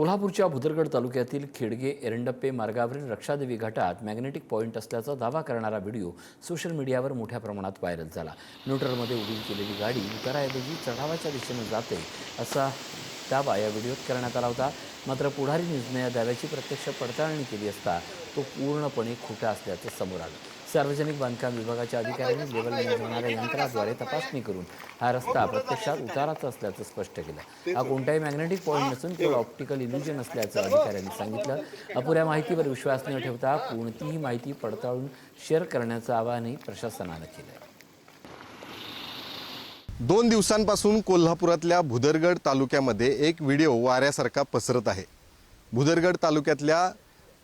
कोल्हापूरच्या भुदरगड तालुक्यातील खेडगे एरंडप्पे मार्गावरील रक्षादेवी घाटात मॅग्नेटिक पॉइंट असल्याचा दावा करणारा व्हिडिओ सोशल मीडियावर मोठ्या प्रमाणात व्हायरल झाला। न्यूट्रलमध्ये उभी केलेली गाडी उताराऐवजी चढावाच्या दिशेने जाते असा दावा या व्हिडिओत करण्यात आला होता। मात्र पुढारी न्यूजने या दाव्याची प्रत्यक्ष पडताळणी केली असता तो पूर्णपणे खोटा असल्याचे समोर आले। सार्वजनिक बांधकाम विभागाच्या अधिकाऱ्यांनी लेवल मोजणाऱ्या यंत्राद्वारे तपासणी करून हा रस्ता प्रत्यक्षात उताराचा असल्याचं स्पष्ट केलं। हा कोणताही मॅग्नेटिक पॉइंट नसून केवळ ऑप्टिकल इल्युजन असल्याचं अधिकाऱ्यांनी सांगितलं। अपुऱ्या माहितीवर विश्वास न ठेवता कोणतीही माहिती पडताळून शेअर करण्याचं आवाहनही प्रशासनानं केलं। 2 दिवसांपासून कोल्हापुरातल्या भुदरगड तालुक्यामध्ये एक व्हिडिओ वाऱ्यासारखा पसरत आहे। भुदरगड तालुक्यातल्या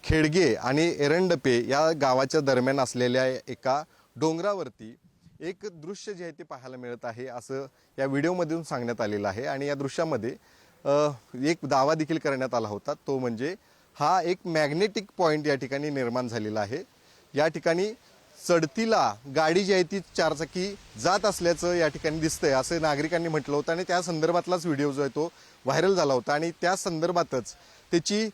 खेडगे आणि एरंडपे या गावाच्या दरम्यान असलेल्या एका डोंगरावरती एक दृश्य जे आहे ते पाहायला मिळत आहे असं या व्हिडिओमधून सांगण्यात आलेलं आहे। आणि या दृश्यामध्ये एक दावा देखील करण्यात आला होता, तो म्हणजे हा एक मॅग्नेटिक पॉइंट या ठिकाणी निर्माण झालेला आहे। या ठिकाणी चढतीला गाडी जी आहे ती चारचाकी जात असल्याचं या ठिकाणी दिसतंय असं नागरिकांनी म्हटलं होतं आणि त्या संदर्भातलाच व्हिडिओ जो आहे तो व्हायरल झाला होता। आणि त्या संदर्भातच त्याची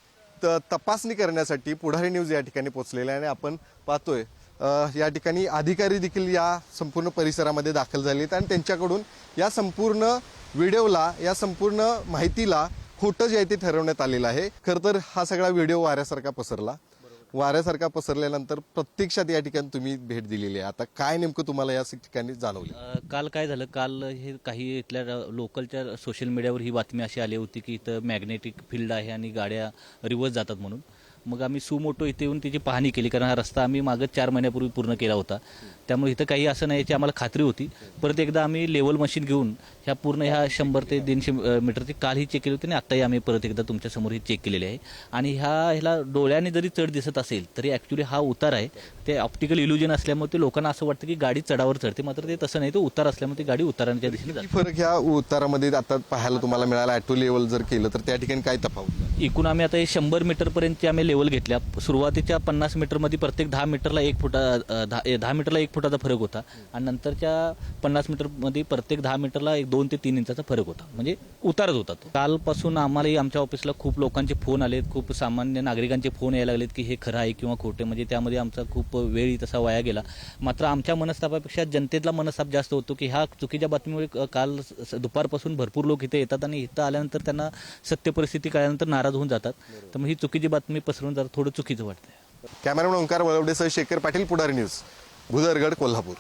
तपासणी करण्यासाठी पुढारी न्यूज या ठिकाणी पोहोचलेला आहे आणि आपण पाहतोय या ठिकाणी अधिकारी देखील या संपूर्ण परिसरामध्ये दाखल झाले आहेत आणि त्यांच्याकडून या संपूर्ण व्हिडिओला, या संपूर्ण माहितीला खोटं जे आहे ते ठरवण्यात आलेलं आहे। खरं तर हा सगळा व्हिडिओ वाऱ्यासारखा पसरल्यानंतर प्रत्यक्षात या ठिकाणी तुम्ही भेट दिलेली आहे। आता काय नेमकं तुम्हाला या ठिकाणी जाणवलं? काल काय झालं, काल हे काही इथल्या लोकलच्या सोशल मीडियावर ही बातमी अशी आली होती की इथं मॅग्नेटिक फील्ड आहे आणि गाड्या रिव्हर्स जातात म्हणून। मग आम्ही सुमोटो इथे येऊन त्याची पाहणी केली, कारण हा रस्ता आम्ही मागं 4 महिन्यापूर्वी पूर्ण केला होता। त्यामुळे इथं काही असं नाही याची आम्हाला खात्री होती। परत एकदा आम्ही लेवल मशीन घेऊन ह्या पूर्ण ह्या 100 ते 150 मीटरची कालही चेक केली होती आणि आत्ताही आम्ही परत एकदा तुमच्यासमोर ही चेक केलेली आहे। आणि ह्याला डोळ्याने जरी चढ दिसत असेल तरी ॲक्च्युली हा उतार आहे, ते ऑप्टिकल इल्युजन असल्यामुळे ते लोकांना असं वाटतं की गाडी चढावर चढते, मात्र ते तसं नाही, तो उतार असल्यामुळे ती गाडी उताराच्या दिशेने जाते। फरक ह्या उतारामध्ये आता पाहायला तुम्हाला मिळाला, ॲटो लेवल जर केलं तर त्या ठिकाणी काय तफावत? एकूण आम्ही आता 100 मीटरपर्यंतची आम्ही लेवल घेतल्या। सुरुवातीच्या 50 मीटरमध्ये प्रत्येक 10 मीटरला 1 फुटाचा फरक होता आणि नंतरच्या 50 मीटरमध्ये प्रत्येक 10 मीटरला 2 ते 3 इंचाचा फरक होता, म्हणजे उतारच होता तो। कालपासून आम्हालाही आमच्या ऑफिसला खूप लोकांचे फोन आलेत, खूप सामान्य नागरिकांचे फोन यायला लागलेत की हे खरं आहे किंवा खोटे, म्हणजे त्यामध्ये आमचा खूप वेळही तसा वाया गेला। मात्र आमच्या मनस्तापापेक्षा जनतेतला मनस्ताप जास्त होतो की ह्या चुकीच्या बातमीमुळे काल दुपारपासून भरपूर लोक इथे येतात आणि इथं आल्यानंतर त्यांना सत्य परिस्थिती कळल्यानंतर नाराज होऊन जातात। तर मग ही चुकीची बातमी पसरवून जरा थोडं चुकीचं वाटतंय। कॅमेरामन ओंकार वळवडेसह शेखर पाटील, पुढारी न्यूज, भुदरगड, कोल्हापूर।